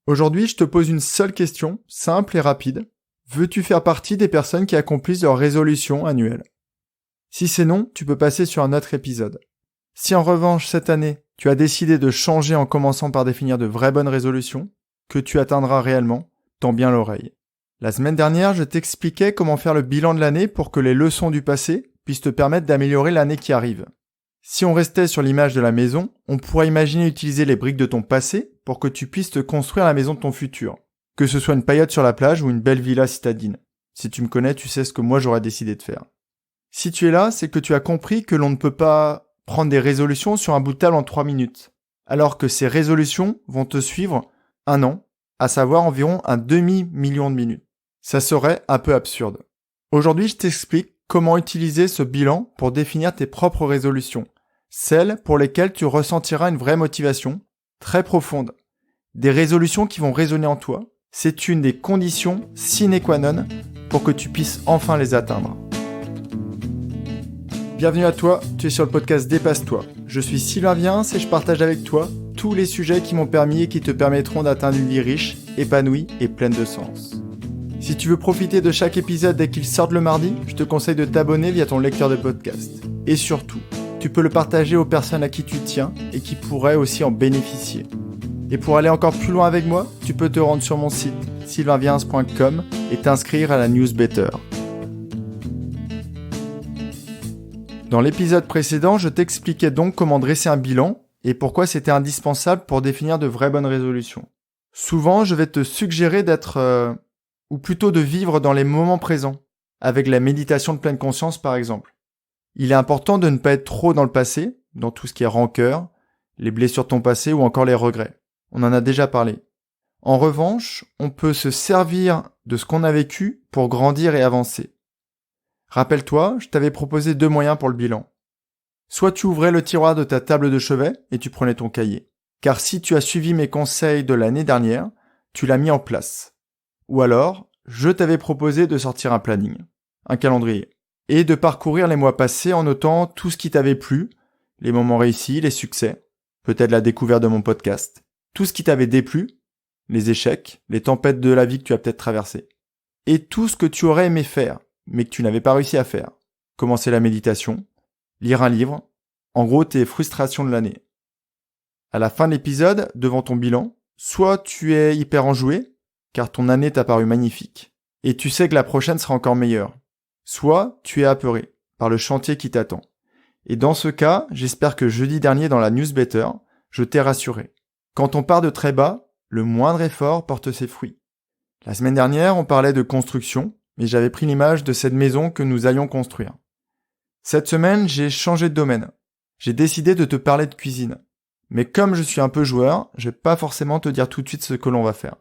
Aujourd'hui, je te pose une seule question, simple et rapide. Veux-tu faire partie des personnes qui accomplissent leurs résolutions annuelles? Si c'est non, tu peux passer sur un autre épisode. Si en revanche, cette année, tu as décidé de changer en commençant par définir de vraies bonnes résolutions, que tu atteindras réellement, tends bien l'oreille. La semaine dernière, je t'expliquais comment faire le bilan de l'année pour que les leçons du passé puissent te permettre d'améliorer l'année qui arrive. Si on restait sur l'image de la maison, on pourrait imaginer utiliser les briques de ton passé pour que tu puisses te construire la maison de ton futur. Que ce soit une paillote sur la plage ou une belle villa citadine. Si tu me connais, tu sais ce que moi j'aurais décidé de faire. Si tu es là, c'est que tu as compris que l'on ne peut pas prendre des résolutions sur un bout de table en 3 minutes. Alors que ces résolutions vont te suivre 1 an, à savoir environ un demi-million de minutes. Ça serait un peu absurde. Aujourd'hui, je t'explique comment utiliser ce bilan pour définir tes propres résolutions. Celles pour lesquelles tu ressentiras une vraie motivation, très profonde. Des résolutions qui vont résonner en toi. C'est une des conditions sine qua non pour que tu puisses enfin les atteindre. Bienvenue à toi, tu es sur le podcast Dépasse-toi. Je suis Sylvain Viens et je partage avec toi tous les sujets qui m'ont permis et qui te permettront d'atteindre une vie riche, épanouie et pleine de sens. Si tu veux profiter de chaque épisode dès qu'il sort le mardi, je te conseille de t'abonner via ton lecteur de podcast. Et surtout, tu peux le partager aux personnes à qui tu tiens et qui pourraient aussi en bénéficier. Et pour aller encore plus loin avec moi, tu peux te rendre sur mon site sylvainviens.com et t'inscrire à la newsletter. Dans l'épisode précédent, je t'expliquais donc comment dresser un bilan et pourquoi c'était indispensable pour définir de vraies bonnes résolutions. Souvent, je vais te suggérer ou plutôt de vivre dans les moments présents, avec la méditation de pleine conscience par exemple. Il est important de ne pas être trop dans le passé, dans tout ce qui est rancœur, les blessures de ton passé ou encore les regrets. On en a déjà parlé. En revanche, on peut se servir de ce qu'on a vécu pour grandir et avancer. Rappelle-toi, je t'avais proposé 2 moyens pour le bilan. Soit tu ouvrais le tiroir de ta table de chevet et tu prenais ton cahier. Car si tu as suivi mes conseils de l'année dernière, tu l'as mis en place. Ou alors, je t'avais proposé de sortir un planning, un calendrier, et de parcourir les mois passés en notant tout ce qui t'avait plu, les moments réussis, les succès, peut-être la découverte de mon podcast, tout ce qui t'avait déplu, les échecs, les tempêtes de la vie que tu as peut-être traversées, et tout ce que tu aurais aimé faire, mais que tu n'avais pas réussi à faire. Commencer la méditation, lire un livre, en gros tes frustrations de l'année. À la fin de l'épisode, devant ton bilan, soit tu es hyper enjoué, car ton année t'a paru magnifique, et tu sais que la prochaine sera encore meilleure. Soit tu es apeuré par le chantier qui t'attend. Et dans ce cas, j'espère que jeudi dernier dans la newsletter, je t'ai rassuré. Quand on part de très bas, le moindre effort porte ses fruits. La semaine dernière, on parlait de construction, mais j'avais pris l'image de cette maison que nous allions construire. Cette semaine, j'ai changé de domaine. J'ai décidé de te parler de cuisine. Mais comme je suis un peu joueur, je vais pas forcément te dire tout de suite ce que l'on va faire.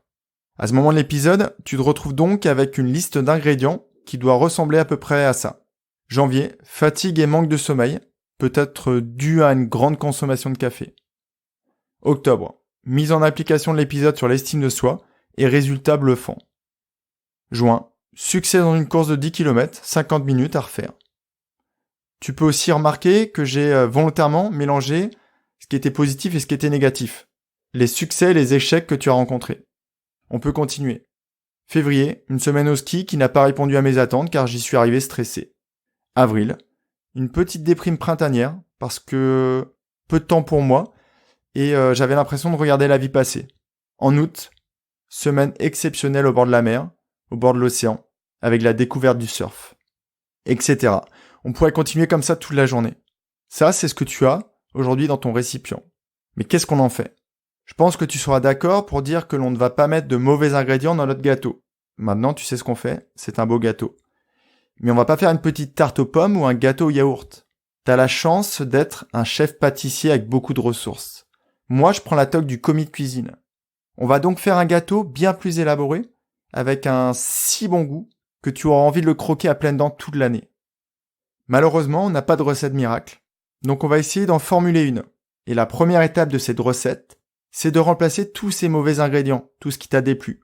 À ce moment de l'épisode, tu te retrouves donc avec une liste d'ingrédients qui doit ressembler à peu près à ça. Janvier, fatigue et manque de sommeil, peut-être dû à une grande consommation de café. Octobre, mise en application de l'épisode sur l'estime de soi et résultats bluffants. Juin, succès dans une course de 10 km, 50 minutes à refaire. Tu peux aussi remarquer que j'ai volontairement mélangé ce qui était positif et ce qui était négatif. Les succès et les échecs que tu as rencontrés. On peut continuer. Février, une semaine au ski qui n'a pas répondu à mes attentes car j'y suis arrivé stressé. Avril, une petite déprime printanière parce que peu de temps pour moi et j'avais l'impression de regarder la vie passer. En août, semaine exceptionnelle au bord de la mer, au bord de l'océan, avec la découverte du surf, etc. On pourrait continuer comme ça toute la journée. Ça, c'est ce que tu as aujourd'hui dans ton récipient. Mais qu'est-ce qu'on en fait ? Je pense que tu seras d'accord pour dire que l'on ne va pas mettre de mauvais ingrédients dans notre gâteau. Maintenant, tu sais ce qu'on fait, c'est un beau gâteau. Mais on va pas faire une petite tarte aux pommes ou un gâteau au yaourt. T'as la chance d'être un chef pâtissier avec beaucoup de ressources. Moi, je prends la toque du commis de cuisine. On va donc faire un gâteau bien plus élaboré, avec un si bon goût que tu auras envie de le croquer à pleines dents toute l'année. Malheureusement, on n'a pas de recette miracle, donc on va essayer d'en formuler une. Et la première étape de cette recette, c'est de remplacer tous ces mauvais ingrédients, tout ce qui t'a déplu.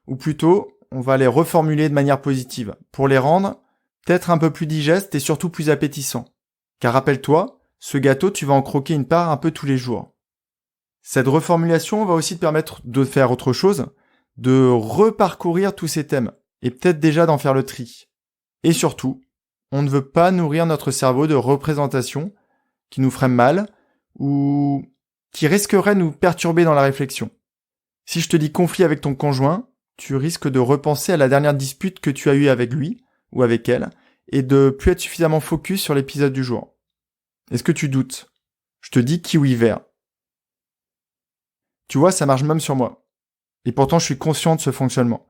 Ou plutôt, on va les reformuler de manière positive, pour les rendre peut-être un peu plus digestes et surtout plus appétissants. Car rappelle-toi, ce gâteau, tu vas en croquer une part un peu tous les jours. Cette reformulation va aussi te permettre de faire autre chose, de reparcourir tous ces thèmes, et peut-être déjà d'en faire le tri. Et surtout, on ne veut pas nourrir notre cerveau de représentations qui nous feraient mal, ou qui risqueraient de nous perturber dans la réflexion. Si je te dis conflit avec ton conjoint, tu risques de repenser à la dernière dispute que tu as eue avec lui, ou avec elle, et de plus être suffisamment focus sur l'épisode du jour. Est-ce que tu doutes ? Je te dis kiwi vert. Tu vois, ça marche même sur moi. Et pourtant, je suis conscient de ce fonctionnement.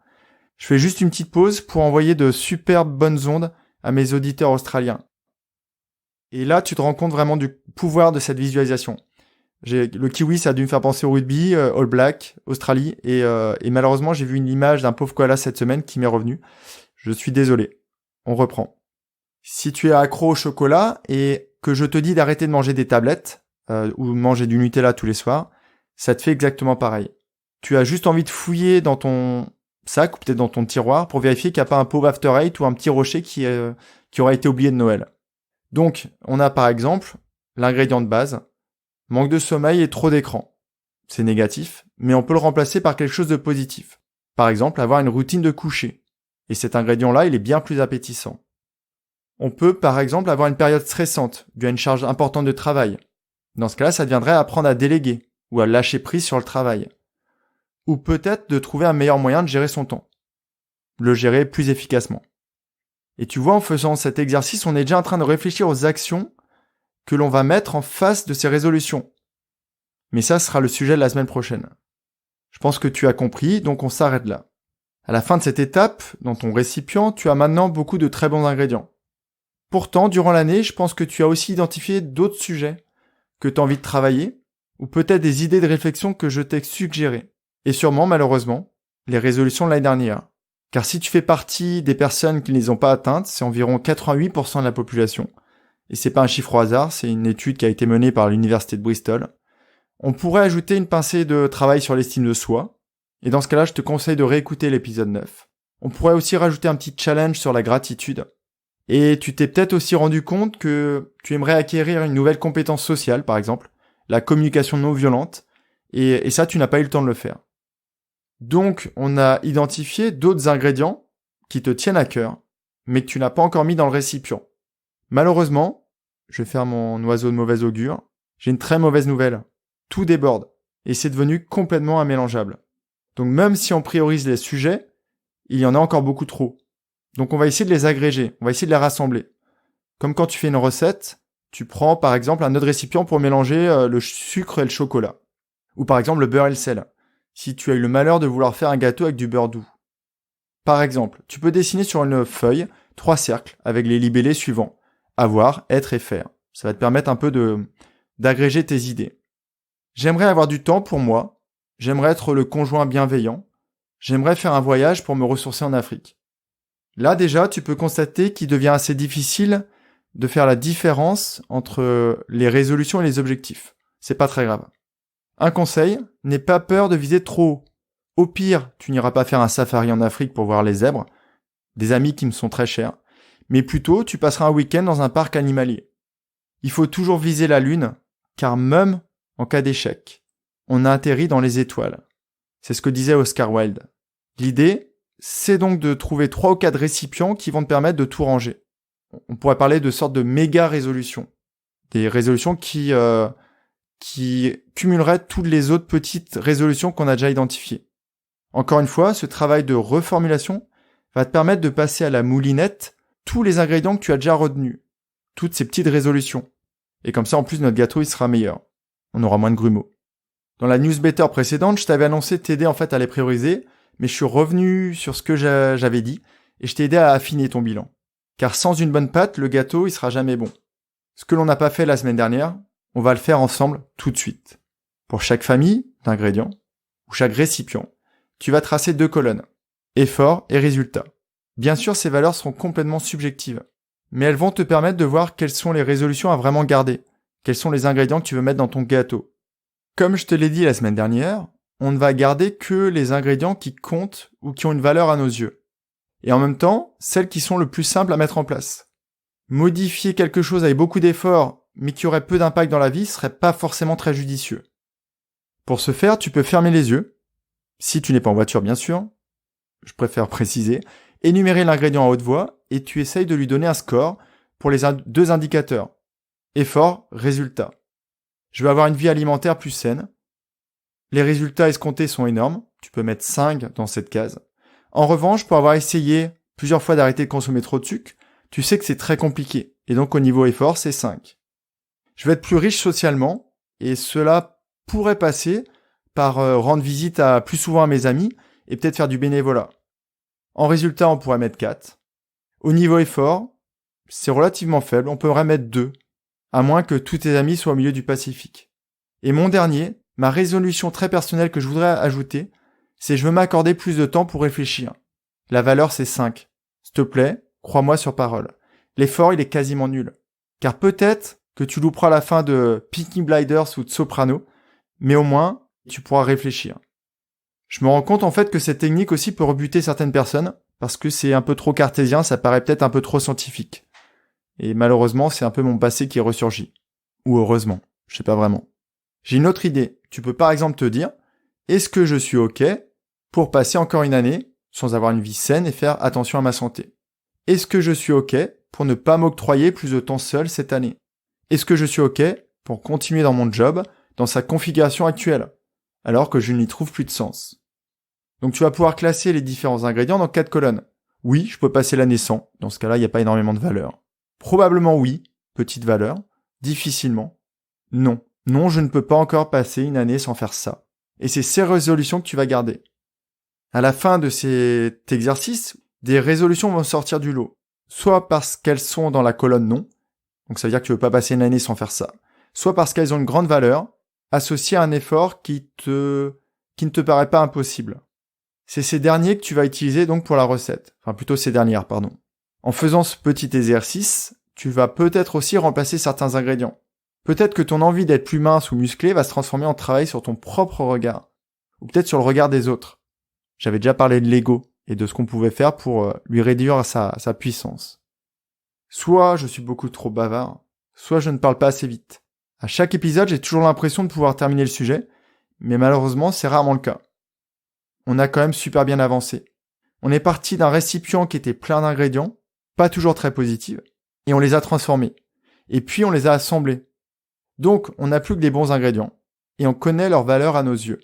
Je fais juste une petite pause pour envoyer de superbes bonnes ondes à mes auditeurs australiens. Et là, tu te rends compte vraiment du pouvoir de cette visualisation. Le kiwi, ça a dû me faire penser au rugby, All Black, Australie, et malheureusement, j'ai vu une image d'un pauvre koala cette semaine qui m'est revenue. Je suis désolé. On reprend. Si tu es accro au chocolat et que je te dis d'arrêter de manger des tablettes ou de manger du Nutella tous les soirs, ça te fait exactement pareil. Tu as juste envie de fouiller dans ton sac ou peut-être dans ton tiroir pour vérifier qu'il n'y a pas un pauvre After Eight ou un petit rocher qui aura été oublié de Noël. Donc, on a par exemple l'ingrédient de base, manque de sommeil et trop d'écran. C'est négatif, mais on peut le remplacer par quelque chose de positif. Par exemple, avoir une routine de coucher. Et cet ingrédient-là, il est bien plus appétissant. On peut, par exemple, avoir une période stressante, due à une charge importante de travail. Dans ce cas-là, ça deviendrait apprendre à déléguer, ou à lâcher prise sur le travail. Ou peut-être de trouver un meilleur moyen de gérer son temps. Le gérer plus efficacement. Et tu vois, en faisant cet exercice, on est déjà en train de réfléchir aux actions que l'on va mettre en face de ces résolutions. Mais ça sera le sujet de la semaine prochaine. Je pense que tu as compris, donc on s'arrête là. À la fin de cette étape, dans ton récipient, tu as maintenant beaucoup de très bons ingrédients. Pourtant, durant l'année, je pense que tu as aussi identifié d'autres sujets que tu as envie de travailler, ou peut-être des idées de réflexion que je t'ai suggérées. Et sûrement, malheureusement, les résolutions de l'année dernière. Car si tu fais partie des personnes qui ne les ont pas atteintes, c'est environ 88% de la population. Et c'est pas un chiffre au hasard, c'est une étude qui a été menée par l'université de Bristol. On pourrait ajouter une pincée de travail sur l'estime de soi. Et dans ce cas-là, je te conseille de réécouter l'épisode 9. On pourrait aussi rajouter un petit challenge sur la gratitude. Et tu t'es peut-être aussi rendu compte que tu aimerais acquérir une nouvelle compétence sociale, par exemple, la communication non violente, et ça, tu n'as pas eu le temps de le faire. Donc, on a identifié d'autres ingrédients qui te tiennent à cœur, mais que tu n'as pas encore mis dans le récipient. Malheureusement, je vais faire mon oiseau de mauvais augure, j'ai une très mauvaise nouvelle. Tout déborde, et c'est devenu complètement immélangeable. Donc même si on priorise les sujets, il y en a encore beaucoup trop. Donc on va essayer de les agréger, on va essayer de les rassembler. Comme quand tu fais une recette, tu prends par exemple un autre récipient pour mélanger le sucre et le chocolat. Ou par exemple le beurre et le sel, si tu as eu le malheur de vouloir faire un gâteau avec du beurre doux. Par exemple, tu peux dessiner sur une feuille 3 cercles avec les libellés suivants. Avoir, être et faire. Ça va te permettre un peu d'agréger tes idées. J'aimerais avoir du temps pour moi. J'aimerais être le conjoint bienveillant. J'aimerais faire un voyage pour me ressourcer en Afrique. Là déjà, tu peux constater qu'il devient assez difficile de faire la différence entre les résolutions et les objectifs. C'est pas très grave. Un conseil, n'aie pas peur de viser trop haut. Au pire, tu n'iras pas faire un safari en Afrique pour voir les zèbres, des amis qui me sont très chers, mais plutôt tu passeras un week-end dans un parc animalier. Il faut toujours viser la lune, car même en cas d'échec, on a atterri dans les étoiles. C'est ce que disait Oscar Wilde. L'idée, c'est donc de trouver 3 ou 4 récipients qui vont te permettre de tout ranger. On pourrait parler de sortes de méga résolutions. Des résolutions qui cumuleraient toutes les autres petites résolutions qu'on a déjà identifiées. Encore une fois, ce travail de reformulation va te permettre de passer à la moulinette tous les ingrédients que tu as déjà retenus. Toutes ces petites résolutions. Et comme ça, en plus, notre gâteau, il sera meilleur. On aura moins de grumeaux. Dans la newsletter précédente, je t'avais annoncé t'aider en fait à les prioriser, mais je suis revenu sur ce que j'avais dit, et je t'ai aidé à affiner ton bilan. Car sans une bonne pâte, le gâteau, il sera jamais bon. Ce que l'on n'a pas fait la semaine dernière, on va le faire ensemble tout de suite. Pour chaque famille d'ingrédients, ou chaque récipient, tu vas tracer 2 colonnes. Effort et résultat. Bien sûr, ces valeurs seront complètement subjectives, mais elles vont te permettre de voir quelles sont les résolutions à vraiment garder, quels sont les ingrédients que tu veux mettre dans ton gâteau. Comme je te l'ai dit la semaine dernière, on ne va garder que les ingrédients qui comptent ou qui ont une valeur à nos yeux. Et en même temps, celles qui sont le plus simples à mettre en place. Modifier quelque chose avec beaucoup d'efforts, mais qui aurait peu d'impact dans la vie, serait pas forcément très judicieux. Pour ce faire, tu peux fermer les yeux, si tu n'es pas en voiture bien sûr, je préfère préciser, énumérer l'ingrédient à haute voix et tu essayes de lui donner un score pour les deux indicateurs. Effort, résultat. Je veux avoir une vie alimentaire plus saine. Les résultats escomptés sont énormes, tu peux mettre 5 dans cette case. En revanche, pour avoir essayé plusieurs fois d'arrêter de consommer trop de sucre, tu sais que c'est très compliqué, et donc au niveau effort, c'est 5. Je veux être plus riche socialement, et cela pourrait passer par rendre visite plus souvent à mes amis, et peut-être faire du bénévolat. En résultat, on pourrait mettre 4. Au niveau effort, c'est relativement faible, on pourrait mettre 2, à moins que tous tes amis soient au milieu du Pacifique. Et mon dernier, ma résolution très personnelle que je voudrais ajouter, c'est je veux m'accorder plus de temps pour réfléchir. La valeur, c'est 5. S'il te plaît, crois-moi sur parole. L'effort, il est quasiment nul. Car peut-être que tu louperas la fin de Peaky Blinders ou de Soprano, mais au moins, tu pourras réfléchir. Je me rends compte en fait que cette technique aussi peut rebuter certaines personnes, parce que c'est un peu trop cartésien, ça paraît peut-être un peu trop scientifique. Et malheureusement, c'est un peu mon passé qui ressurgit. Ou heureusement, je sais pas vraiment. J'ai une autre idée. Tu peux par exemple te dire, est-ce que je suis OK pour passer encore une année sans avoir une vie saine et faire attention à ma santé? Est-ce que je suis OK pour ne pas m'octroyer plus de temps seul cette année? Est-ce que je suis OK pour continuer dans mon job dans sa configuration actuelle, alors que je n'y trouve plus de sens? Donc tu vas pouvoir classer les différents ingrédients dans 4 colonnes. Oui, je peux passer l'année sans. Dans ce cas-là, il n'y a pas énormément de valeur. Probablement oui, petite valeur. Difficilement. Non. Non, je ne peux pas encore passer une année sans faire ça. Et c'est ces résolutions que tu vas garder. À la fin de cet exercice, des résolutions vont sortir du lot. Soit parce qu'elles sont dans la colonne non, donc ça veut dire que tu veux pas passer une année sans faire ça. Soit parce qu'elles ont une grande valeur, associée à un effort qui ne te paraît pas impossible. C'est ces derniers que tu vas utiliser donc pour la recette. Enfin plutôt ces dernières, pardon. En faisant ce petit exercice, tu vas peut-être aussi remplacer certains ingrédients. Peut-être que ton envie d'être plus mince ou musclé va se transformer en travail sur ton propre regard. Ou peut-être sur le regard des autres. J'avais déjà parlé de l'ego et de ce qu'on pouvait faire pour lui réduire sa puissance. Soit je suis beaucoup trop bavard, soit je ne parle pas assez vite. À chaque épisode, j'ai toujours l'impression de pouvoir terminer le sujet, mais malheureusement, c'est rarement le cas. On a quand même super bien avancé. On est parti d'un récipient qui était plein d'ingrédients, pas toujours très positifs, et on les a transformés. Et puis on les a assemblés. Donc, on n'a plus que des bons ingrédients, et on connaît leur valeur à nos yeux.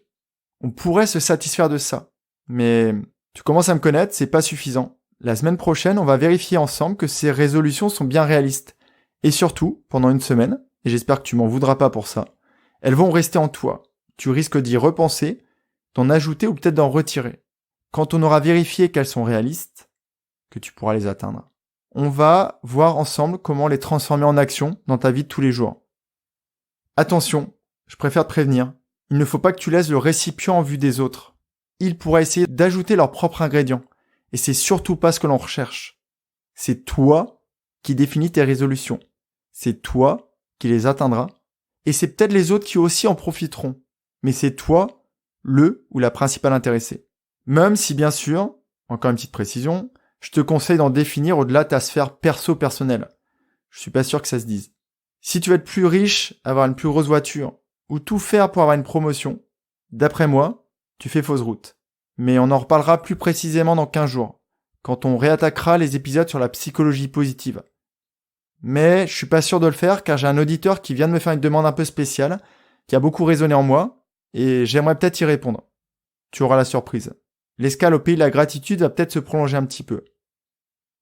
On pourrait se satisfaire de ça. Mais tu commences à me connaître, c'est pas suffisant. La semaine prochaine, on va vérifier ensemble que ces résolutions sont bien réalistes. Et surtout, pendant une semaine, et j'espère que tu m'en voudras pas pour ça, elles vont rester en toi. Tu risques d'y repenser, d'en ajouter ou peut-être d'en retirer. Quand on aura vérifié qu'elles sont réalistes, que tu pourras les atteindre, on va voir ensemble comment les transformer en action dans ta vie de tous les jours. Attention, je préfère te prévenir, il ne faut pas que tu laisses le récipient en vue des autres. Ils pourraient essayer d'ajouter leurs propres ingrédients. Et c'est surtout pas ce que l'on recherche. C'est toi qui définis tes résolutions. C'est toi qui les atteindras. Et c'est peut-être les autres qui aussi en profiteront. Mais c'est toi, le ou la principale intéressée. Même si bien sûr, encore une petite précision, je te conseille d'en définir au-delà de ta sphère perso-personnelle. Je suis pas sûr que ça se dise. Si tu veux être plus riche, avoir une plus grosse voiture, ou tout faire pour avoir une promotion, d'après moi, tu fais fausse route. Mais on en reparlera plus précisément dans 15 jours, quand on réattaquera les épisodes sur la psychologie positive. Mais je suis pas sûr de le faire car j'ai un auditeur qui vient de me faire une demande un peu spéciale, qui a beaucoup résonné en moi, et j'aimerais peut-être y répondre. Tu auras la surprise. L'escale au pays de la gratitude va peut-être se prolonger un petit peu.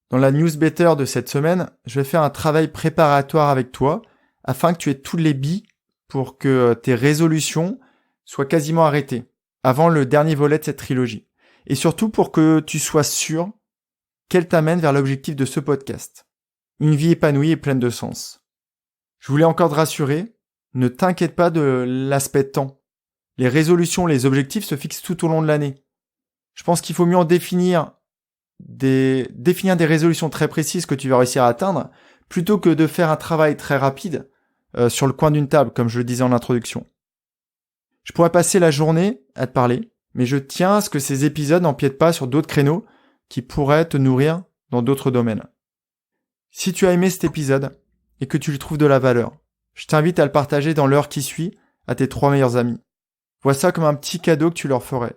Dans la newsletter de cette semaine, je vais faire un travail préparatoire avec toi, afin que tu aies toutes les billes pour que tes résolutions soient quasiment arrêtées, avant le dernier volet de cette trilogie. Et surtout pour que tu sois sûr qu'elle t'amène vers l'objectif de ce podcast. Une vie épanouie et pleine de sens. Je voulais encore te rassurer, ne t'inquiète pas de l'aspect temps. Les résolutions, les objectifs se fixent tout au long de l'année. Je pense qu'il faut mieux en définir des résolutions très précises que tu vas réussir à atteindre, plutôt que de faire un travail très rapide sur le coin d'une table, comme je le disais en introduction. Je pourrais passer la journée à te parler, mais je tiens à ce que ces épisodes n'empiètent pas sur d'autres créneaux qui pourraient te nourrir dans d'autres domaines. Si tu as aimé cet épisode et que tu lui trouves de la valeur, je t'invite à le partager dans l'heure qui suit à tes 3 meilleurs amis. Vois ça comme un petit cadeau que tu leur ferais.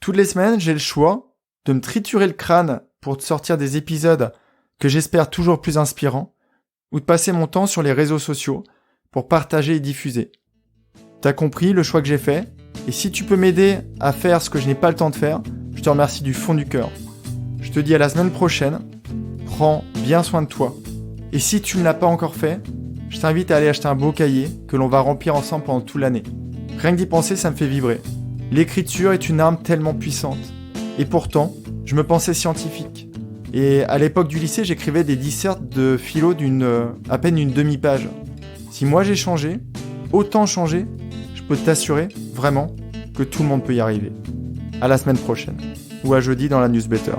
Toutes les semaines, j'ai le choix de me triturer le crâne pour te sortir des épisodes que j'espère toujours plus inspirants, ou de passer mon temps sur les réseaux sociaux pour partager et diffuser. T'as compris le choix que j'ai fait, et si tu peux m'aider à faire ce que je n'ai pas le temps de faire, je te remercie du fond du cœur. Je te dis à la semaine prochaine, prends bien soin de toi. Et si tu ne l'as pas encore fait, je t'invite à aller acheter un beau cahier que l'on va remplir ensemble pendant toute l'année. Rien que d'y penser, ça me fait vibrer. L'écriture est une arme tellement puissante. Et pourtant, je me pensais scientifique. Et à l'époque du lycée, j'écrivais des dissertes de philo à peine une demi-page. Si moi j'ai changé, autant changer, je peux t'assurer, vraiment, que tout le monde peut y arriver. À la semaine prochaine. Ou à jeudi dans la newsletter.